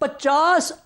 50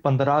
15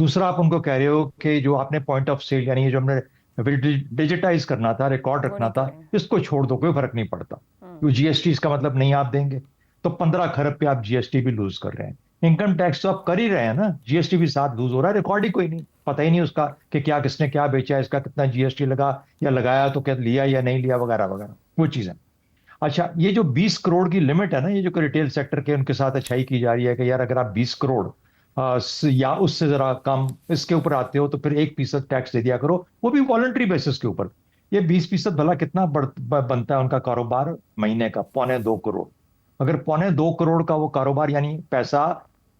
دوسرا آپ ان کو کہہ رہے ہو کہ جو آپ نے پوائنٹ آف سیل یعنی جو ہم نے ڈیجیٹائز کرنا تھا, ریکارڈ رکھنا تھا, اس کو چھوڑ دو, کوئی فرق نہیں پڑتا. جی ایس ٹی اس کا مطلب نہیں آپ دیں گے تو 15 کھرب پہ آپ جی ایس ٹی بھی لوز کر رہے ہیں. انکم ٹیکس تو آپ کر ہی رہے ہیں نا, جی ایس ٹی بھی ساتھ لوز ہو رہا ہے, ریکارڈ ہی کوئی نہیں, پتہ ہی نہیں اس کا کہ کیا کس نے کیا بیچا, اس کا کتنا جی ایس ٹی لگا یا لگایا تو کیا لیا یا نہیں لیا وغیرہ وغیرہ وہ چیزیں. اچھا, یہ جو 20 کروڑ کی لمٹ ہے نا, یہ جو کہ ریٹیل سیکٹر کے ان کے ساتھ اچھائی کی جا رہی ہے کہ یار اگر آپ 20 کروڑ یا اس سے ذرا کم اس کے اوپر آتے ہو تو پھر 1% ٹیکس دے دیا کرو, وہ بھی والنٹری بیسس کے اوپر. یہ 20% بھلا کتنا بنتا ہے ان کا کاروبار مہینے کا؟ 2.25 کروڑ. اگر 2.25 کروڑ کا وہ کاروبار یعنی پیسہ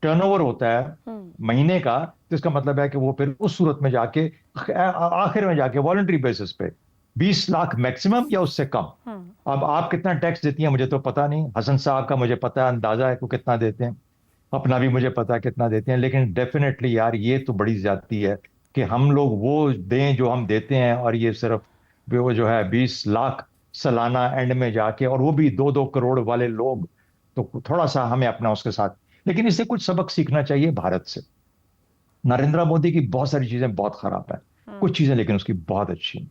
ٹرن اوور ہوتا ہے مہینے کا, تو اس کا مطلب ہے کہ وہ پھر اس صورت میں جا کے آخر میں جا کے والنٹری بیسس پہ 20 لاکھ میکسیمم یا اس سے کم. اب آپ کتنا ٹیکس دیتی ہیں مجھے تو پتا نہیں, حسن صاحب کا مجھے پتا ہے اندازہ ہے کہ کتنا دیتے ہیں, اپنا بھی مجھے پتا ہے کتنا دیتے ہیں, لیکن ڈیفینیٹلی یار یہ تو بڑی زیادتی ہے کہ ہم لوگ وہ دیں جو ہم دیتے ہیں, اور یہ صرف وہ جو ہے 20 لاکھ سالانہ اینڈ میں جا کے, اور وہ بھی 2 کروڑ والے لوگ, تو تھوڑا سا ہمیں اپنا اس کے ساتھ. لیکن اس سے کچھ سبق سیکھنا چاہیے بھارت سے. نریندر مودی کی بہت ساری چیزیں بہت خراب ہیں, کچھ چیزیں لیکن اس کی بہت اچھی ہیں,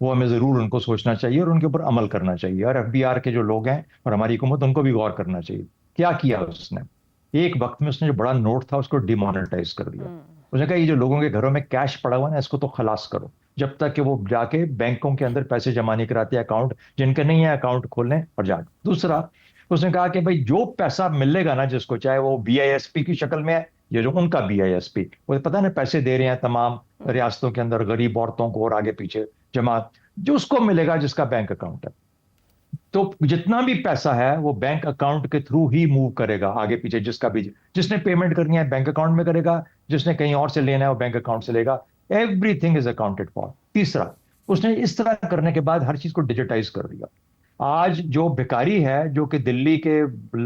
وہ ہمیں ضرور ان کو سوچنا چاہیے اور ان کے اوپر عمل کرنا چاہیے. اور ایف بی آر کے جو لوگ ہیں اور ہماری حکومت, ان کو بھی غور کرنا چاہیے. کیا کیا اس نے؟ ایک وقت میں اس نے جو بڑا نوٹ تھا اس کو ڈی مانیٹائز کر دیا. اس نے کہا یہ جو لوگوں کے گھروں میں کیش پڑا ہوا نا, اس کو تو خلاص کرو, جب تک کہ وہ جا کے بینکوں کے اندر پیسے جمع نہیں کراتے, اکاؤنٹ جن کے نہیں ہے اکاؤنٹ کھولیں اور جا. دوسرا اس نے کہا کہ بھائی جو پیسہ ملے گا نا جس کو, چاہے وہ بی آئی ایس پی کی شکل میں ہے, یہ جو ان کا بی آئی ایس پی, وہ پتہ نا پیسے دے رہے ہیں تمام ریاستوں کے اندر غریب عورتوں کو اور آگے پیچھے جماعت, جو اس کو ملے گا جس کا بینک اکاؤنٹ ہے, تو جتنا بھی پیسہ ہے وہ بینک اکاؤنٹ کے تھرو ہی موو کرے گا آگے پیچھے. جس کا بھی, جس نے پیمنٹ کرنی ہے بینک اکاؤنٹ میں کرے گا, جس نے کہیں اور سے لینا ہے وہ بینک اکاؤنٹ سے لے گا. Everything is accounted for. تیسرا, اس نے اس طرح کرنے کے بعد ہر چیز کو ڈیجیٹائز کر دیا. آج جو بھکاری ہے جو کہ دلی کے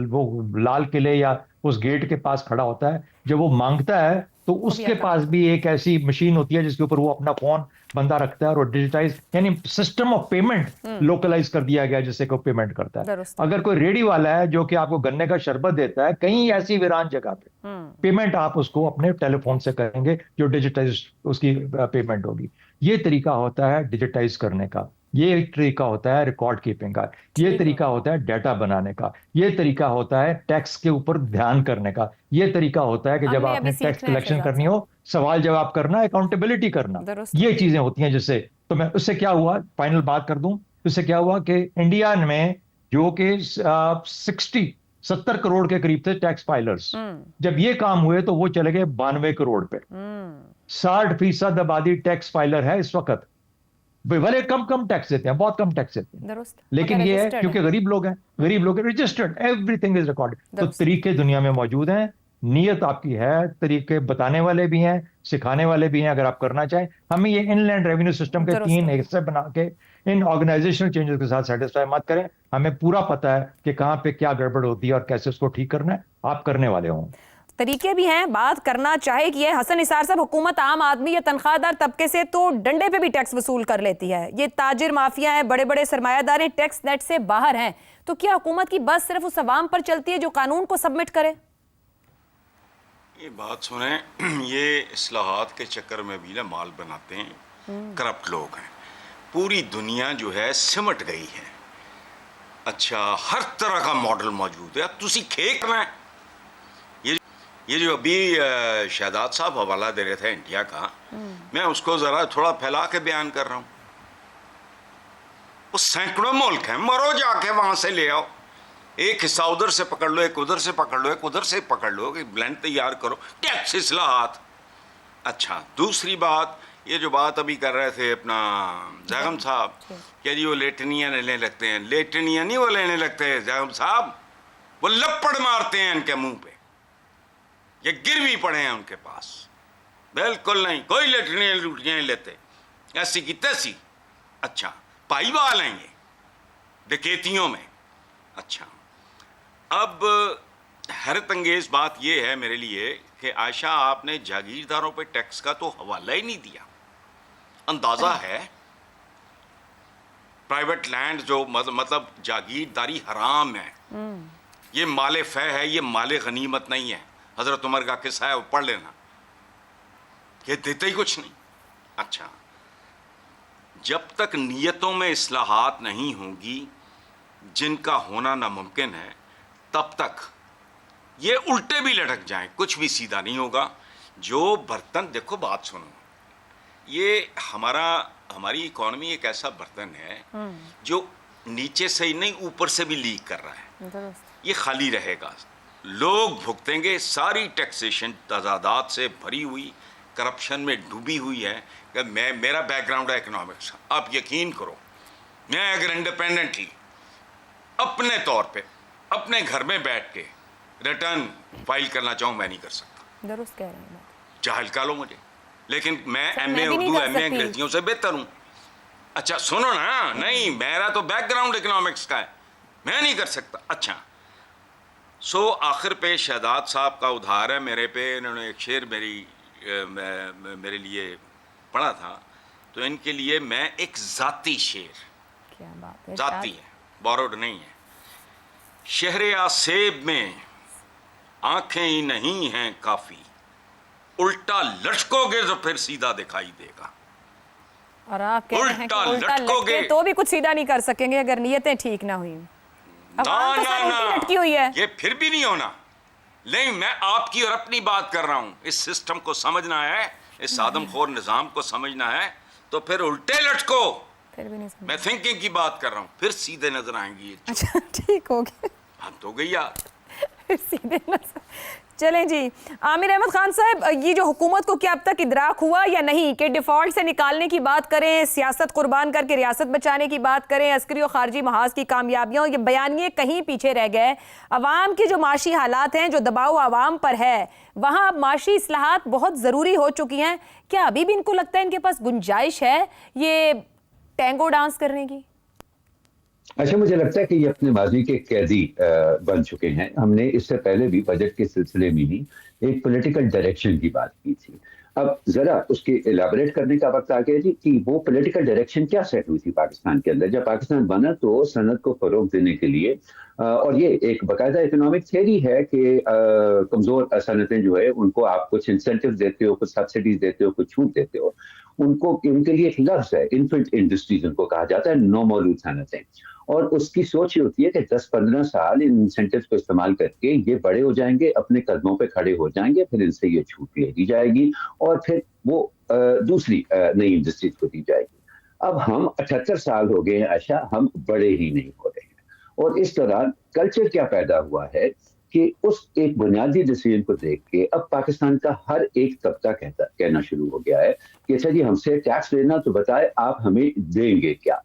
وہ لال قلعے یا اس گیٹ کے پاس کھڑا ہوتا ہے, جب وہ مانگتا ہے تو اس کے پاس بھی ایک ایسی مشین ہوتی ہے جس کے اوپر وہ اپنا فون بندہ رکھتا ہے, اور وہ ڈیجیٹائز یعنی سسٹم آف پیمنٹ لوکلائز کر دیا گیا جس سے کوئی پیمنٹ کرتا ہے. اگر کوئی ریڈی والا ہے جو کہ آپ کو گنے کا شربت دیتا ہے کہیں ایسی ویران جگہ پہ, پیمنٹ آپ اس کو اپنے ٹیلی فون سے کریں گے جو ڈیجیٹائز اس کی پیمنٹ ہوگی. یہ طریقہ ہوتا ہے ڈیجیٹائز کرنے کا, یہ ایک طریقہ ہوتا ہے ریکارڈ کیپنگ کا, یہ طریقہ ہوتا ہے ڈیٹا بنانے کا, یہ طریقہ ہوتا ہے ٹیکس کے اوپر دھیان کرنے کا, یہ طریقہ ہوتا ہے کہ جب آپ نے ٹیکس کلیکشن کرنی ہو سوال جواب کرنا, اکاؤنٹیبلٹی کرنا, یہ چیزیں ہوتی ہیں. جس سے تو میں اس سے کیا ہوا, فائنل بات کر دوں, اس سے کیا ہوا کہ انڈیا میں جو کہ 70 کروڑ کے قریب تھے ٹیکس فائلرز, جب یہ کام ہوئے تو وہ چلے گئے 92 کروڑ پہ. 60% آبادی ٹیکس فائلر ہے اس وقت. بھلے کم ٹیکس دیتے ہیں, بہت کم ٹیکس دیتے ہیں, لیکن یہ ہے کیونکہ غریب لوگ ہیں registered, every thing is record. تو طریقے دنیا میں موجود ہیں, نیت آپ کی ہے, طریقے بتانے والے بھی ہیں, سکھانے والے بھی ہیں اگر آپ کرنا چاہیں. ہمیں یہ ان لینڈ ریونیو سسٹم کے 3 حصے بنا کے ان آرگنائزیشنل چینجز کے ساتھ سیٹسفائی مت کریں. ہمیں پورا پتا ہے کہ کہاں پہ کیا گڑبڑ ہوتی ہے اور کیسے اس کو ٹھیک کرنا ہے. آپ کرنے والے ہوں, طریقے بھی ہیں, بات کرنا چاہے کہ یہ حسن نثار صاحب حکومت عام آدمی یا تنخواہ دار طبقے سے تو ڈنڈے پہ بھی ٹیکس وصول کر لیتی ہے. یہ تاجر مافیا ہیں, بڑے بڑے سرمایہ دار ہیں, ٹیکس نیٹ سے باہر ہیں. تو کیا حکومت کی بس صرف اس عوام پر چلتی ہے جو قانون کو سبمٹ کرے؟ یہ بات سنیں, یہ اصلاحات کے چکر میں بھی نا مال بناتے ہیں, کرپٹ لوگ ہیں. پوری دنیا جو ہے سمٹ گئی ہے. اچھا, ہر طرح کا ماڈل موجود ہے. تسی کھیک میں یہ جو ابھی شہزاد صاحب حوالہ دے رہے تھے انڈیا کا, میں اس کو ذرا تھوڑا پھیلا کے بیان کر رہا ہوں. وہ سینکڑوں ملک ہیں, مرو جا کے وہاں سے لے آؤ, ایک حصہ ادھر سے پکڑ لو, ایک ادھر سے پکڑ لو, ایک ادھر سے پکڑ لو, ایک بلینڈ تیار کرو, ٹیکس اصلاحات. اچھا, دوسری بات, یہ جو بات ابھی کر رہے تھے اپنا زیغم صاحب کہ جی وہ لیٹنیاں لینے لگتے ہیں, لیٹنیاں نہیں وہ لینے لگتے زیغم صاحب, وہ لپڑ مارتے ہیں ان کے منہ پہ. یہ گروی پڑے ہیں ان کے پاس, بالکل نہیں, کوئی لیٹنیاں لوٹیاں نہیں لیتے, ایسی کی تیسی. اچھا, پائی وال ہیں یہ ڈکیتیوں میں. اچھا, اب حیرت انگیز بات یہ ہے میرے لیے کہ عائشہ آپ نے جاگیرداروں پہ ٹیکس کا تو حوالہ ہی نہیں دیا. اندازہ ہے پرائیویٹ لینڈ جو مطلب جاگیرداری حرام ہے, یہ مال فہ ہے, یہ مال غنیمت نہیں ہے. حضرت عمر کا قصہ ہے, وہ پڑھ لینا. یہ دیتے ہی کچھ نہیں. اچھا, جب تک نیتوں میں اصلاحات نہیں ہوں گی جن کا ہونا ناممکن ہے, تب تک یہ الٹے بھی لٹک جائیں کچھ بھی سیدھا نہیں ہوگا. جو برتن, دیکھو بات سنو, یہ ہماری اکانومی ایک ایسا برتن ہے جو نیچے سے ہی نہیں اوپر سے بھی لیک کر رہا ہے. یہ خالی رہے گا, لوگ بھگتیں گے. ساری ٹیکسیشن تضادات سے بھری ہوئی, کرپشن میں ڈوبی ہوئی ہے. کہ میرا بیک گراؤنڈ ہے اکنامکس, آپ یقین کرو میں اگر انڈیپینڈنٹلی اپنے طور پہ اپنے گھر میں بیٹھ کے ریٹرن فائل کرنا چاہوں, میں نہیں کر سکتا. درست کہہ رہے ہیں. جاہل کہہ لو مجھے, لیکن میں ایم اے اردو ایم اے انگریزیوں سے بہتر ہوں. اچھا سنو نا, نہیں میرا تو بیک گراؤنڈ اکنامکس کا ہے, میں نہیں کر سکتا. اچھا سو آخر پہ شہزاد صاحب کا ادھار ہے میرے پہ. انہوں نے ایک شعر میرے لیے پڑھا تھا, تو ان کے لیے میں ایک ذاتی شعر, کیا بات ہے, ذاتی ہے, بوروڈ نہیں ہے. شہر آسیب میں آنکھیں ہی نہیں ہیں کافی, الٹا لٹکو گے تو پھر سیدھا دکھائی دے گا. اور آپ کہہ رہے ہیں کہ الٹا لٹکے تو بھی کچھ سیدھا نہیں کر سکیں گے اگر نیتیں ٹھیک نہ ہوئی. لٹکی ہوئی ہے, یہ پھر بھی نہیں ہونا. نہیں, میں آپ کی اور اپنی بات کر رہا ہوں. اس سسٹم کو سمجھنا ہے, اس آدم خور نظام کو سمجھنا ہے, تو پھر الٹے لٹکو. پھر بھی نہیں سمجھ. میں تھنکنگ کی بات کر رہا ہوں, پھر سیدھے نظر آئیں گی. اچھا ٹھیک ہو گیا, ہم تو گئی یار. سیدھے نظر. چلیں جی, عامر احمد خان صاحب, یہ جو حکومت کو کیا اب تک ادراک ہوا یا نہیں کہ ڈیفالٹ سے نکالنے کی بات کریں, سیاست قربان کر کے ریاست بچانے کی بات کریں, عسکری و خارجی محاذ کی کامیابیوں, یہ بیانیے کہیں پیچھے رہ گئے. عوام کے جو معاشی حالات ہیں, جو دباؤ عوام پر ہے, وہاں اب معاشی اصلاحات بہت ضروری ہو چکی ہیں. کیا ابھی بھی ان کو لگتا ہے ان کے پاس گنجائش ہے یہ ٹینگو ڈانس کرنے کی؟ اچھا, مجھے لگتا ہے کہ یہ اپنے ماضی کے قیدی بن چکے ہیں. ہم نے اس سے پہلے بھی بجٹ کے سلسلے میں ہی ایک پولیٹیکل ڈائریکشن کی بات کی تھی. اب ذرا اس کے ایلیبریٹ کرنے کا وقت آ گیا جی کہ وہ پولیٹیکل ڈائریکشن کیا سیٹ ہوئی تھی پاکستان کے اندر. جب پاکستان بنا تو صنعت کو فروغ دینے کے لیے, اور یہ ایک باقاعدہ اکنامک تھیوری ہے کہ کمزور صنعتیں جو ہے ان کو آپ کچھ انسینٹیو دیتے ہو, کچھ سبسڈیز دیتے ہو, کچھ چھوٹ دیتے ہو. ان کے لیے ایک لفظ ہے انفنٹ انڈسٹریز, ان کو کہا جاتا ہے, نومولود صنعتیں. اور اس کی سوچ یہ ہوتی ہے کہ 10-15 سال ان انسینٹیوز کو استعمال کر کے یہ بڑے ہو جائیں گے, اپنے قدموں پہ کھڑے ہو جائیں گے, پھر ان سے یہ چھوٹ لے دی جائے گی اور پھر وہ دوسری نئی انڈسٹریز کو دی جائے گی. اب ہم 78 سال ہو گئے ہیں عائشہ, ہم بڑے ہی نہیں ہو رہے ہیں. اور اس دوران کلچر کیا پیدا ہوا ہے کہ اس ایک بنیادی ڈیسیژن کو دیکھ کے اب پاکستان کا ہر ایک طبقہ کہنا شروع ہو گیا ہے کہ اچھا جی ہم سے ٹیکس لینا تو بتائے آپ ہمیں دیں گے کیا.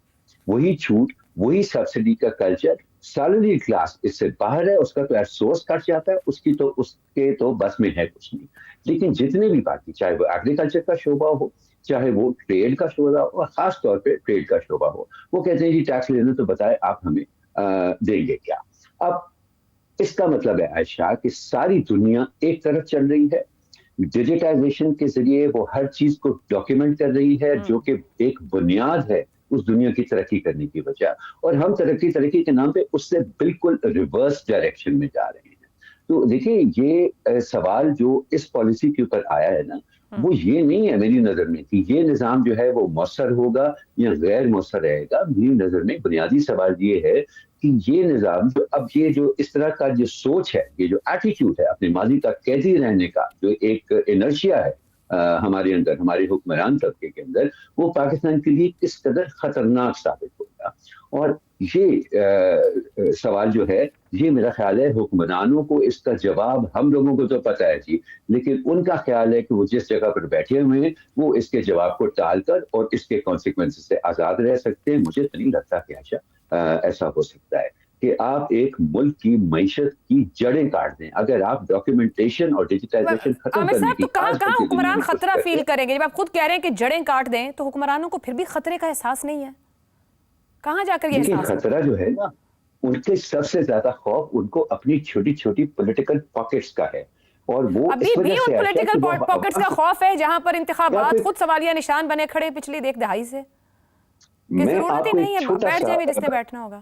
وہی چھوٹ, وہی سبسڈی کا کلچر. سیلری کلاس اس سے باہر ہے, اس کا تو ایئر سورس کٹ جاتا ہے, اس کے تو بس میں ہے کچھ نہیں. لیکن جتنے بھی باقی, چاہے وہ ایگریکلچر کا شعبہ ہو, چاہے وہ ٹریڈ کا شعبہ ہو, اور خاص طور پہ ٹریڈ کا شعبہ ہو, وہ کہتے ہیں جی ٹیکس لینا تو بتائے آپ ہمیں دیں گے کیا. اب اس کا مطلب ہے عائشہ کہ ساری دنیا ایک طرف چل رہی ہے, ڈیجیٹائزیشن کے ذریعے وہ ہر چیز کو ڈاکیومنٹ کر رہی ہے, جو کہ ایک بنیاد ہے اس دنیا کی ترقی کرنے کی وجہ. اور ہم ترقی کے نام پہ اس سے بالکل ریورس ڈائریکشن میں جا رہے ہیں. تو دیکھیں یہ سوال جو اس پالیسی کے اوپر آیا ہے نا, وہ یہ نہیں ہے میری نظر میں کہ یہ نظام جو ہے وہ مؤثر ہوگا یا غیر مؤثر رہے گا. میری نظر میں بنیادی سوال یہ ہے کہ یہ نظام جو اب یہ جو اس طرح کا جو سوچ ہے, یہ جو ایٹیٹیوڈ ہے اپنے ماضی کا قیدی رہنے کا, جو ایک انرشیا ہے ہمارے اندر, ہمارے حکمران طبقے کے اندر, وہ پاکستان کے لیے کس قدر خطرناک ثابت ہوگا. اور یہ سوال جو ہے, یہ میرا خیال ہے حکمرانوں کو اس کا جواب, ہم لوگوں کو تو پتہ ہے جی, لیکن ان کا خیال ہے کہ وہ جس جگہ پر بیٹھے ہوئے ہیں وہ اس کے جواب کو ٹال کر اور اس کے کانسیکوینس سے آزاد رہ سکتے ہیں. مجھے تو نہیں لگتا کہ ایسا ہو سکتا ہے کہ آپ ایک ملک کی معیشت کی جڑیں کاٹ دیں. اگر آپ ڈاکیومنٹیشن اور ڈیجیٹائزیشن ختم کرنے کی, تو کہاں حکمران خطرہ فیل کریں گے؟ جب آپ خود کہہ رہے ہیں کہ جڑیں کاٹ دیں, تو حکمرانوں کو پھر بھی خطرے کا احساس نہیں ہے. کہاں جا کر یہ احساس ہے؟ خطرہ جو ہے نا, ان کے سب سے زیادہ خوف ان کو اپنی چھوٹی چھوٹی پولیٹیکل پاکٹس کا ہے. اور وہ ابھی بھی ان پولیٹیکل پاکٹس کا خوف ہے جہاں پر انتخابات خود سوالیہ نشان بنے کھڑے پچھلی ایک دہائی سے, کہ ضرورت ہی نہیں ہے بیٹھ جائیں گے جس نے بیٹھنا ہوگا.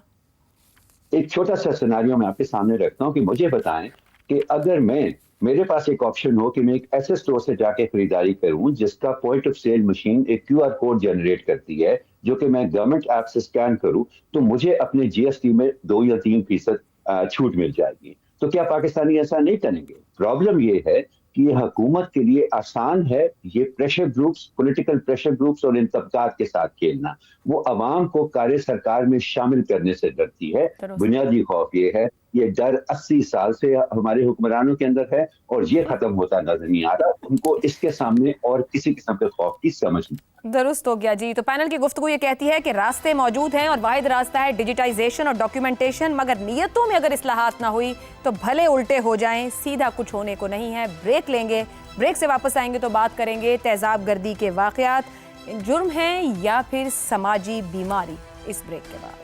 ایک چھوٹا سا سیناریو میں آپ کے سامنے رکھتا ہوں کہ مجھے بتائیں کہ اگر میں میرے پاس ایک آپشن ہو کہ میں ایک ایسے اسٹور سے جا کے خریداری کروں جس کا پوائنٹ آف سیل مشین ایک QR کوڈ جنریٹ کرتی ہے جو کہ میں گورنمنٹ ایپ سے اسکین کروں تو مجھے اپنے GST میں 2 یا 3% چھوٹ مل جائے گی. تو کیا پاکستانی ایسا نہیں کریں گے؟ پرابلم یہ ہے کہ یہ حکومت کے لیے آسان ہے یہ pressure groups, political pressure groups اور ان طبقات کے ساتھ کھیلنا. وہ عوام کو کار سرکار میں شامل کرنے سے ڈرتی ہے. بنیادی خوف یہ ہے، یہ ڈر 80 سال سے ہمارے حکمرانوں کے اندر ہے اور یہ ختم ہوتا نظر نہیں آ رہا. ان کو اس کے سامنے اور کسی قسم کے خوف کی سمجھ نہیں. درست ہو گیا جی. تو پینل کی گفتگو یہ کہتی ہے کہ راستے موجود ہیں اور واحد راستہ ہے ڈیجیٹائزیشن اور ڈاکیومنٹیشن، مگر نیتوں میں اگر اصلاحات نہ ہوئی تو بھلے الٹے ہو جائیں، سیدھا کچھ ہونے کو نہیں ہے. بریک لیں گے، بریک سے واپس آئیں گے تو بات کریں گے تیزاب گردی کے واقعات جرم ہیں یا پھر سماجی بیماری. اس بریک کے بعد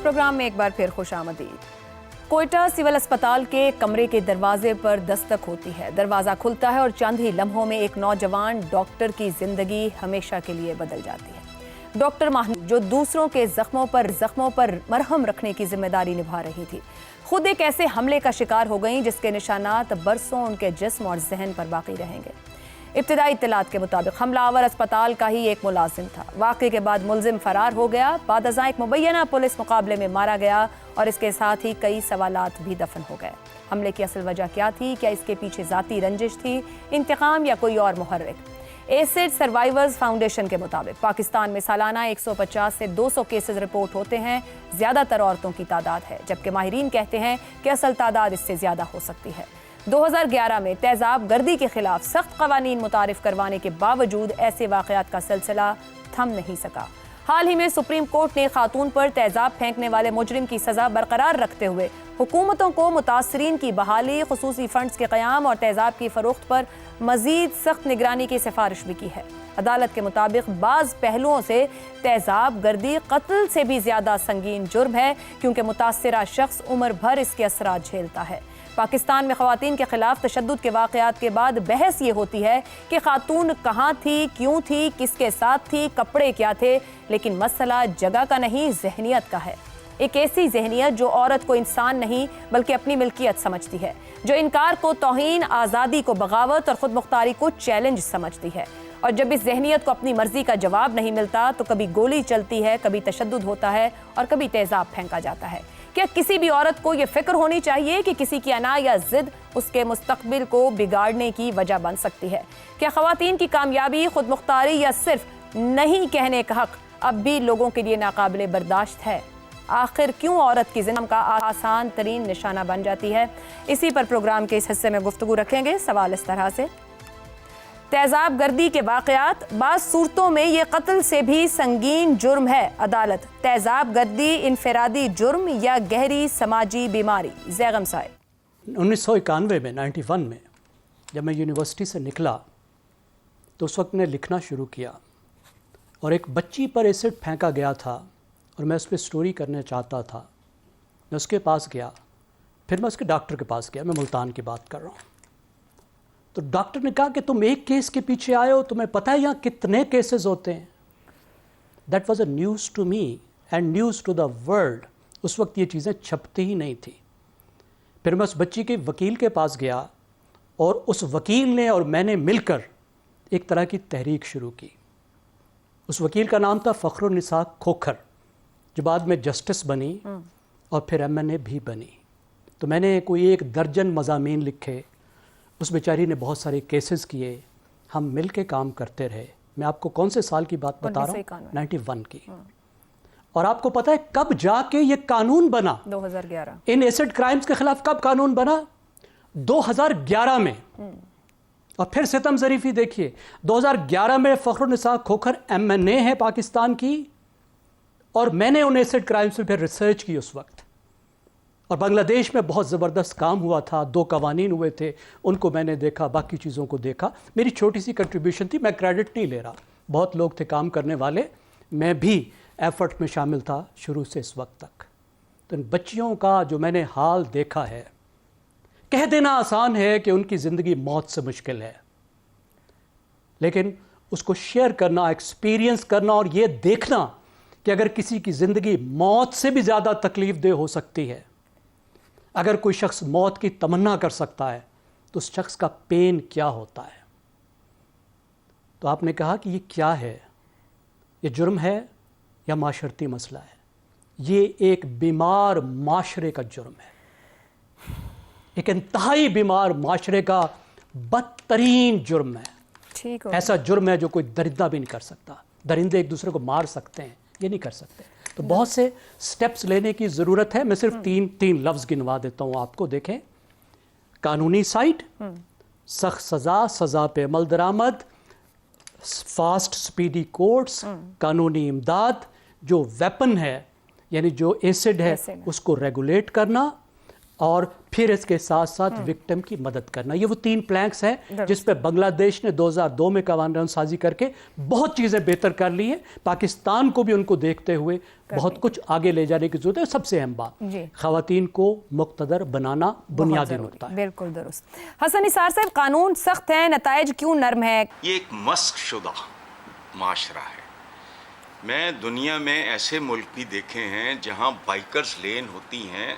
پروگرام میں ایک بار پھر خوش آمدید. کوئٹہ سول اسپتال کے کمرے کے دروازے پر دستک ہوتی ہے. دروازہ کھلتا ہے اور چند ہی لمحوں میں ایک نوجوان ڈاکٹر کی زندگی ہمیشہ کے لیے بدل جاتی ہے. ڈاکٹر محمود جو دوسروں کے زخموں پر مرہم رکھنے کی ذمہ داری نبھا رہی تھی، خود ایک ایسے حملے کا شکار ہو گئیں جس کے نشانات برسوں ان کے جسم اور ذہن پر باقی رہیں گے. ابتدائی اطلاعات کے مطابق حملہ آور اسپتال کا ہی ایک ملازم تھا. واقعے کے بعد ملزم فرار ہو گیا. بعد ازاں ایک مبینہ پولیس مقابلے میں مارا گیا اور اس کے ساتھ ہی کئی سوالات بھی دفن ہو گئے. حملے کی اصل وجہ کیا تھی؟ کیا اس کے پیچھے ذاتی رنجش تھی، انتقام یا کوئی اور محرک؟ ایسڈ سروائیورز فاؤنڈیشن کے مطابق پاکستان میں سالانہ 150 سے 200 کیسز رپورٹ ہوتے ہیں. زیادہ تر عورتوں کی تعداد ہے، جبکہ ماہرین کہتے ہیں کہ اصل تعداد اس سے زیادہ ہو سکتی ہے. 2011 میں تیزاب گردی کے خلاف سخت قوانین متعارف کروانے کے باوجود ایسے واقعات کا سلسلہ تھم نہیں سکا. حال ہی میں سپریم کورٹ نے خاتون پر تیزاب پھینکنے والے مجرم کی سزا برقرار رکھتے ہوئے حکومتوں کو متاثرین کی بحالی، خصوصی فنڈز کے قیام اور تیزاب کی فروخت پر مزید سخت نگرانی کی سفارش بھی کی ہے. عدالت کے مطابق بعض پہلوؤں سے تیزاب گردی قتل سے بھی زیادہ سنگین جرم ہے، کیونکہ متاثرہ شخص عمر بھر اس کے اثرات جھیلتا ہے. پاکستان میں خواتین کے خلاف تشدد کے واقعات کے بعد بحث یہ ہوتی ہے کہ خاتون کہاں تھی، کیوں تھی، کس کے ساتھ تھی، کپڑے کیا تھے، لیکن مسئلہ جگہ کا نہیں، ذہنیت کا ہے. ایک ایسی ذہنیت جو عورت کو انسان نہیں بلکہ اپنی ملکیت سمجھتی ہے، جو انکار کو توہین، آزادی کو بغاوت اور خود مختاری کو چیلنج سمجھتی ہے. اور جب اس ذہنیت کو اپنی مرضی کا جواب نہیں ملتا تو کبھی گولی چلتی ہے، کبھی تشدد ہوتا ہے اور کبھی تیزاب پھینکا جاتا ہے. کیا کسی بھی عورت کو یہ فکر ہونی چاہیے کہ کسی کی انا یا ضد اس کے مستقبل کو بگاڑنے کی وجہ بن سکتی ہے؟ کیا خواتین کی کامیابی، خود مختاری یا صرف نہیں کہنے کا حق اب بھی لوگوں کے لیے ناقابل برداشت ہے؟ آخر کیوں عورت کی زندگی کا آسان ترین نشانہ بن جاتی ہے؟ اسی پر پروگرام کے اس حصے میں گفتگو رکھیں گے. سوال اس طرح سے: تیزاب گردی کے واقعات، بعض صورتوں میں یہ قتل سے بھی سنگین جرم ہے. عدالت: تیزاب گردی انفرادی جرم یا گہری سماجی بیماری؟ زیغم صاحب. 1991 میں 91 میں جب میں یونیورسٹی سے نکلا تو اس وقت میں نے لکھنا شروع کیا اور ایک بچی پر ایسڈ پھینکا گیا تھا اور میں اس پہ سٹوری کرنا چاہتا تھا. میں اس کے پاس گیا، پھر میں اس کے ڈاکٹر کے پاس گیا. میں ملتان کی بات کر رہا ہوں. تو ڈاکٹر نے کہا کہ تم ایک کیس کے پیچھے آئے ہو، تمہیں پتہ ہے یہاں کتنے کیسز ہوتے ہیں. That was a news to me and news to the world. اس وقت یہ چیزیں چھپتی ہی نہیں تھی. پھر میں اس بچی کے وکیل کے پاس گیا اور اس وکیل نے اور میں نے مل کر ایک طرح کی تحریک شروع کی. اس وکیل کا نام تھا فخر النساء کھوکھر، جو بعد میں جسٹس بنی اور پھر MNA بھی بنی. تو میں نے کوئی 1 درجن مضامین لکھے. اس بیچاری نے بہت سارے کیسز کیے. ہم مل کے کام کرتے رہے. میں آپ کو کون سے سال کی بات بتا رہا ہوں؟ 91 کی. اور آپ کو پتہ ہے کب جا کے یہ قانون بنا؟ 2011. ان ایسڈ کرائمز کے خلاف کب قانون بنا؟ 2011 میں. اور پھر ستم ظریفی دیکھیے، 2011 میں فخر النساء کھوکھر MNA ہے پاکستان کی، اور میں نے ان ایسڈ کرائمز پہ پھر ریسرچ کی اس وقت. اور بنگلہ دیش میں بہت زبردست کام ہوا تھا. 2 قوانین ہوئے تھے، ان کو میں نے دیکھا، باقی چیزوں کو دیکھا. میری چھوٹی سی کنٹریبیوشن تھی، میں کریڈٹ نہیں لے رہا. بہت لوگ تھے کام کرنے والے، میں بھی ایفرٹ میں شامل تھا شروع سے اس وقت تک. تو ان بچیوں کا جو میں نے حال دیکھا ہے، کہہ دینا آسان ہے کہ ان کی زندگی موت سے مشکل ہے، لیکن اس کو شیئر کرنا، ایکسپیرینس کرنا اور یہ دیکھنا کہ اگر کسی کی زندگی موت سے بھی زیادہ تکلیف دہ ہو سکتی ہے اگر کوئی شخص موت کی تمنا کر سکتا ہے تو اس شخص کا پین کیا ہوتا ہے؟ تو آپ نے کہا کہ یہ کیا ہے؟ یہ جرم ہے یا معاشرتی مسئلہ ہے؟ یہ ایک بیمار معاشرے کا جرم ہے، ایک انتہائی بیمار معاشرے کا بدترین جرم ہے۔ ٹھیک ہو ایسا جرم ہے جو کوئی درندہ بھی نہیں کر سکتا۔ درندے ایک دوسرے کو مار سکتے ہیں، یہ نہیں کر سکتے۔ تو بہت سے سٹیپس لینے کی ضرورت ہے۔ میں صرف تین لفظ گنوا دیتا ہوں آپ کو، دیکھیں۔ قانونی سائٹ، سخت سزا، سزا پہ عمل درآمد، فاسٹ سپیڈی کورٹس، قانونی امداد، جو ویپن ہے یعنی جو ایسڈ ہے اس کو ریگولیٹ کرنا، اور پھر اس کے ساتھ ساتھ وکٹم کی مدد کرنا۔ یہ وہ 3 پلانکس ہیں جس پہ بنگلہ دیش نے 2002 میں قوانین سازی کر کے بہت چیزیں بہتر کر لی ہیں۔ پاکستان کو بھی ان کو دیکھتے ہوئے بہت کچھ آگے لے جانے کی ضرورت ہے۔ سب سے اہم بات خواتین کو مقتدر بنانا بنیادی نقطہ ہے۔ بالکل درست۔ حسن نثار صاحب، قانون سخت ہیں، نتائج کیوں نرم ہے؟ یہ ایک مسخ شدہ معاشرہ ہے۔ میں دنیا میں ایسے ملک بھی دیکھے ہیں جہاں بائکرز لین ہوتی ہیں،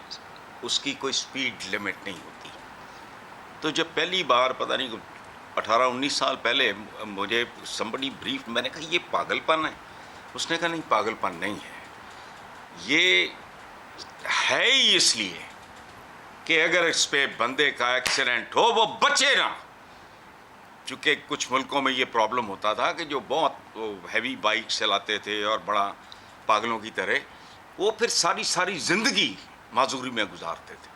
اس کی کوئی سپیڈ لمٹ نہیں ہوتی۔ تو جب پہلی بار پتہ نہیں 18-19 سال پہلے مجھے سمبڈی بریف، میں نے کہا یہ پاگل پن ہے؟ اس نے کہا نہیں، پاگل پن نہیں ہے، یہ ہے ہی اس لیے کہ اگر اس پہ بندے کا ایکسیڈنٹ ہو وہ بچے نہ۔ چونکہ کچھ ملکوں میں یہ پرابلم ہوتا تھا کہ جو بہت ہیوی بائک چلاتے تھے اور بڑا پاگلوں کی طرح، وہ پھر ساری زندگی معذوری میں گزارتے تھے۔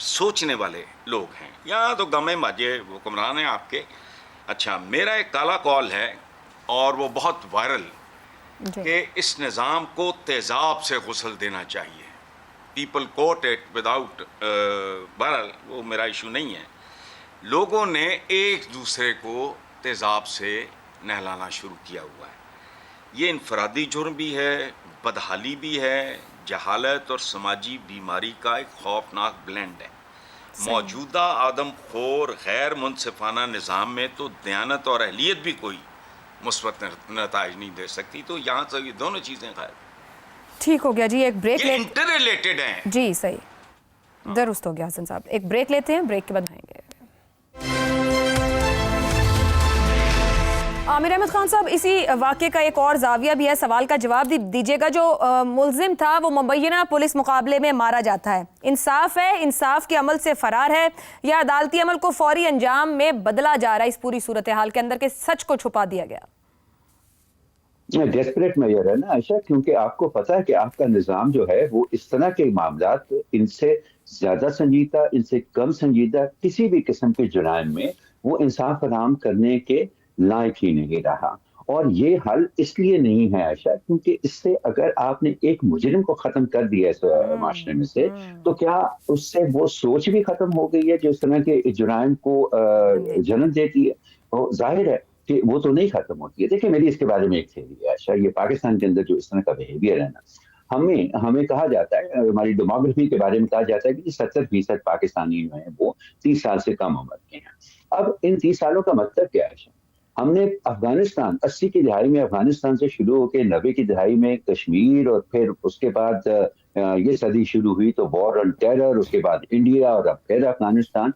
سوچنے والے لوگ ہیں یہاں تو گمے ماجے حکمران ہیں آپ کے۔ اچھا، میرا ایک کالا کال ہے اور وہ بہت وائرل، کہ اس نظام کو تیزاب سے غسل دینا چاہیے۔ پیپل کوٹ اٹ وداؤٹ، بہرحال وہ میرا ایشو نہیں ہے۔ لوگوں نے ایک دوسرے کو تیزاب سے نہلانا شروع کیا ہوا ہے۔ یہ انفرادی جرم بھی ہے، بدحالی بھی ہے، جہالت اور سماجی بیماری کا ایک خوفناک بلینڈ ہے۔ موجودہ آدم خور غیر منصفانہ نظام میں تو دیانت اور اہلیت بھی کوئی مثبت نتائج نہیں دے سکتی، تو یہاں سے یہ دونوں چیزیں غائب۔ ٹھیک ہو گیا جی، ایک بریک یہ انٹر ریلیٹڈ ہیں۔ جی صحیح، درست ہو گیا حسن صاحب۔ ایک بریک لیتے ہیں، بریک کے بعد آئیں گے۔ عامر احمد خان صاحب، اسی واقعے کا ایک اور زاویہ بھی ہے، سوال کا جواب دیجیے گا۔ جو ملزم تھا وہ مبینہ پولیس مقابلے میں مارا جاتا ہے، انصاف ہے، انصاف کے عمل سے فرار ہے، یا عدالتی عمل کو فوری انجام میں بدلا جا رہا ہے اس پوری صورتحال کے اندر، کہ سچ کو چھپا دیا گیا؟ ڈیسپریٹ میئر ہے نا عائشہ، کیونکہ آپ کو پتا ہے کہ آپ کا نظام جو ہے وہ اس طرح کے معاملات، ان سے زیادہ سنجیدہ، ان سے کم سنجیدہ کسی بھی قسم کے جرائم میں وہ انصاف فراہم کرنے کے لائق ہی نہیں رہا۔ اور یہ حل اس لیے نہیں ہے عائشہ کیونکہ اس سے اگر آپ نے ایک مجرم کو ختم کر دیا اس معاشرے میں سے، تو کیا اس سے وہ سوچ بھی ختم ہو گئی ہے جو اس طرح کے جرائم کو جنم دیتی ہے؟ ظاہر ہے کہ وہ تو نہیں ختم ہوتی ہے۔ دیکھیں، میری اس کے بارے میں ایک تھیوری ہے عائشہ، یہ پاکستان کے اندر جو اس طرح کا بیہیویئر ہے نا، ہمیں کہا جاتا ہے، ہماری ڈیموگرافی کے بارے میں کہا جاتا ہے کہ 70% پاکستانی جو ہیں وہ 30 سال سے کم عمر کے ہیں۔ اب ان 30 سالوں کا مطلب کیا ہے؟ ہم نے افغانستان 80 کی دہائی میں افغانستان سے شروع ہو کے 90 کی دہائی میں کشمیر، اور پھر اس کے بعد یہ صدی شروع ہوئی تو وار آن ٹیرر، اس کے بعد انڈیا، اور اب پھر افغانستان۔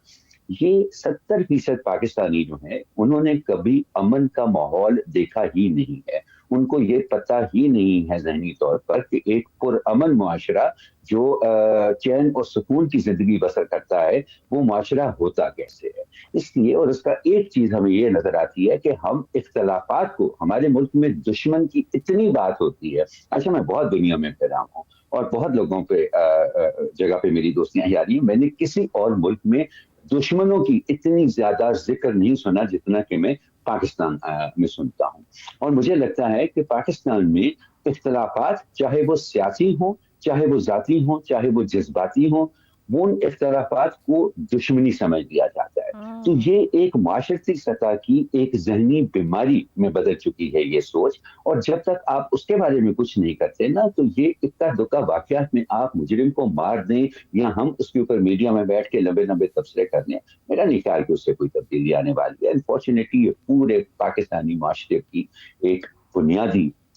یہ 70% پاکستانی جو ہیں انہوں نے کبھی امن کا ماحول دیکھا ہی نہیں ہے۔ ان کو یہ پتہ ہی نہیں ہے ذہنی طور پر کہ ایک پرامن معاشرہ جو چین اور سکون کی زندگی بسر کرتا ہے وہ معاشرہ ہوتا کیسے ہے۔ اس لیے، اور اس کا ایک چیز ہمیں یہ نظر آتی ہے کہ ہم اختلافات کو، ہمارے ملک میں دشمن کی اتنی بات ہوتی ہے۔ اچھا، میں بہت دنیا میں پھرا ہوں اور بہت لوگوں پہ جگہ پہ میری دوستیاں جاری ہیں، میں نے کسی اور ملک میں دشمنوں کی اتنی زیادہ ذکر نہیں سنا جتنا کہ میں پاکستان میں سنتا ہوں۔ اور مجھے لگتا ہے کہ پاکستان میں اختلافات، چاہے وہ سیاسی ہوں، چاہے وہ ذاتی ہوں، چاہے وہ جذباتی ہوں، وہ ان اختلافات کو دشمنی سمجھ لیا جاتا ہے۔ تو یہ ایک معاشرتی سطح کی ایک ذہنی بیماری میں بدل چکی ہے یہ سوچ، اور جب تک آپ اس کے بارے میں کچھ نہیں کرتے نا، تو یہ اکا دکا واقعات میں آپ مجرم کو مار دیں یا ہم اس کے اوپر میڈیا میں بیٹھ کے لمبے تبصرے کر لیں، میرا نہیں خیال کہ اس سے کوئی تبدیلی آنے والی ہے۔ انفارچونیٹلی یہ پورے پاکستانی معاشرے کی ایک بنیادی